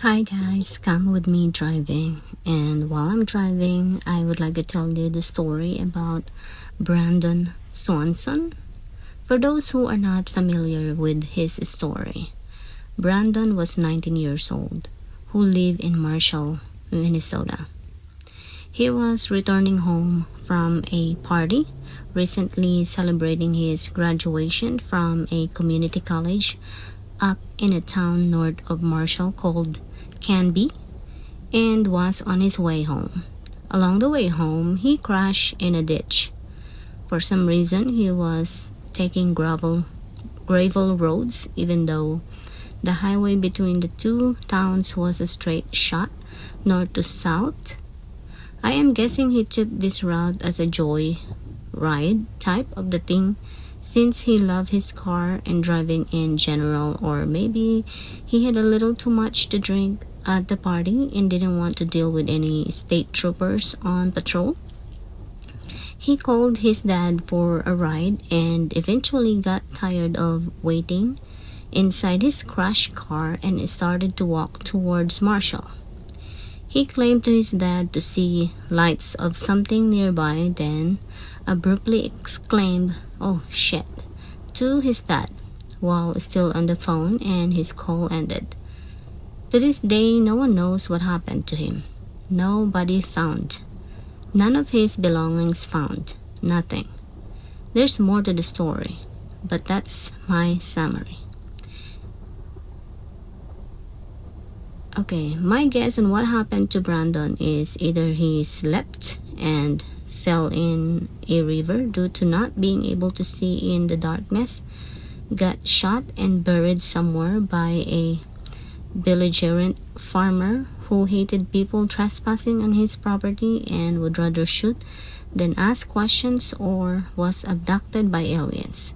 Hi guys, come with me driving. And while I'm driving, I would like to tell you the story about Brandon Swanson. For those who are not familiar with his story, Brandon was 19 years old, who lived in Marshall, Minnesota. He was returning home from a party, recently celebrating his graduation from a community college up in a town north of Marshall called Canby, and was on his way home. Along the way home, he crashed in a ditch. For some reason, he was taking gravel roads, even though the highway between the two towns was a straight shot north to south. I am guessing he took this route as a joy ride type of the thing, since he loved his car and driving in general, or maybe he had a little too much to drink at the party and didn't want to deal with any state troopers on patrol. He called his dad for a ride and eventually got tired of waiting inside his crashed car and started to walk towards Marshall. He claimed to his dad to see lights of something nearby, then abruptly exclaimed, "Oh shit," to his dad while still on the phone, and his call ended. To this day, no one knows what happened to him. Nobody found. None of his belongings found. Nothing. There's more to the story, but that's my summary. Okay, my guess on what happened to Brandon is either he slept and fell in a river due to not being able to see in the darkness, got shot and buried somewhere by a belligerent farmer who hated people trespassing on his property and would rather shoot than ask questions, or was abducted by aliens,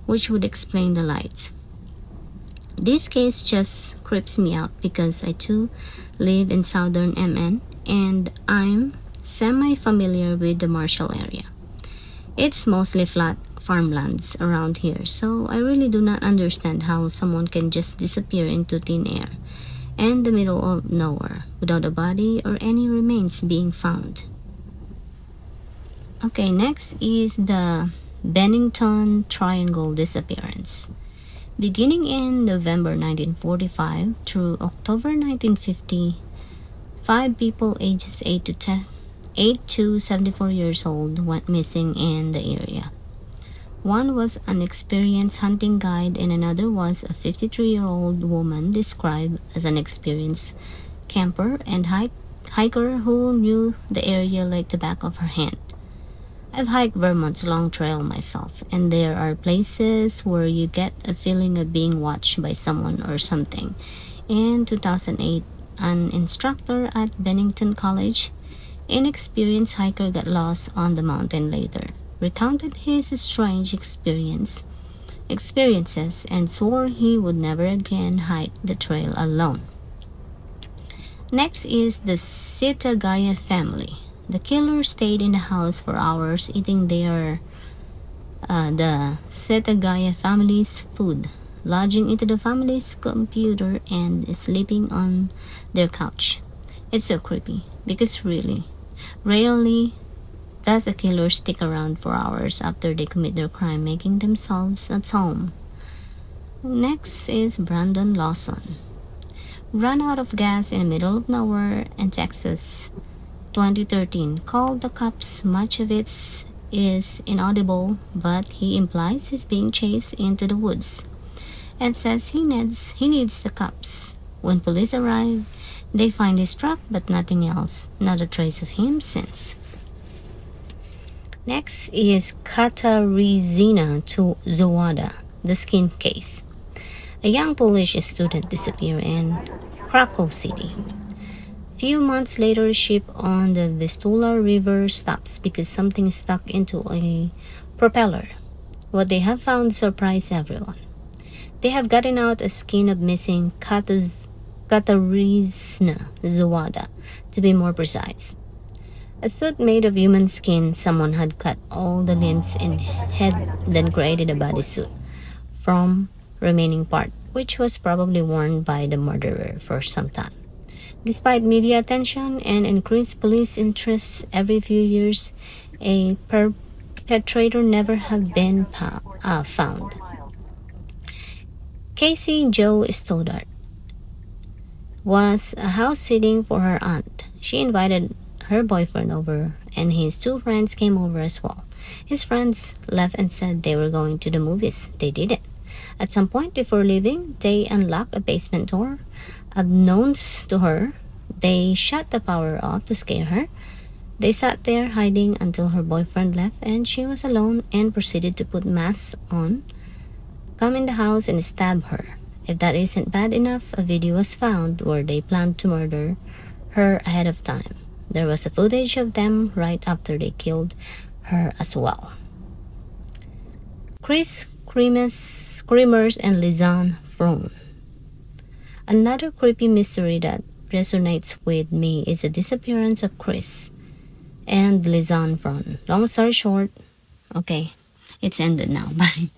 which would explain the light. This case just creeps me out because I too live in southern MN and I'm semi-familiar with the Marshall area. It's mostly flat farmlands around here, so I really do not understand how someone can just disappear into thin air and the middle of nowhere without a body or any remains being found. Okay, next is the Bennington Triangle disappearance. Beginning in November 1945 through October 1950, 5 people ages 8 to 74 years old went missing in the area. One was an experienced hunting guide and another was a 53-year-old woman described as an experienced camper and hiker who knew the area like the back of her hand. I've hiked Vermont's Long Trail myself, and there are places where you get a feeling of being watched by someone or something. In 2008, an instructor at Bennington College, an experienced hiker, got lost on the mountain later, recounted his strange experiences and swore he would never again hike the trail alone. Next is the Sitagaya family. The killer stayed in the house for hours eating the Setagaya family's food, lodging into the family's computer, and sleeping on their couch. It's so creepy because rarely does a killer stick around for hours after they commit their crime, making themselves at home. Next is Brandon Lawson. Ran out of gas in the middle of nowhere in Texas, 2013, called the cops. Much of it is inaudible, but he implies he's being chased into the woods and says he needs the cops. When police arrive, they find his truck but nothing else. Not a trace of him since. Next is Katarzyna Zawada, the skin case. A young Polish student disappeared in Krakow City. Few months later, a ship on the Vistula River stops because something stuck into a propeller. What they have found surprised everyone. They have gotten out a skin of missing Katarzyna Zawada, to be more precise. A suit made of human skin. Someone had cut all the limbs and head, then created a bodysuit from remaining part, which was probably worn by the murderer for some time. Despite media attention and increased police interest every few years, a perpetrator never have been found. Casey Jo Stoddart was house sitting for her aunt. She invited her boyfriend over, and his two friends came over as well. His friends left and said they were going to the movies. They didn't. At some point before leaving, they unlocked a basement door. Unknowns to her, they shut the power off to scare her. They sat there hiding until her boyfriend left and she was alone and proceeded to put masks on, come in the house and stab her. If that isn't bad enough, a video was found where they planned to murder her ahead of time. There was a footage of them right after they killed her as well. Chris Screamers and Lizanne Frone. Another creepy mystery that resonates with me is the disappearance of Chris and Lizanne Frone. Long story short, okay, it's ended now. Bye.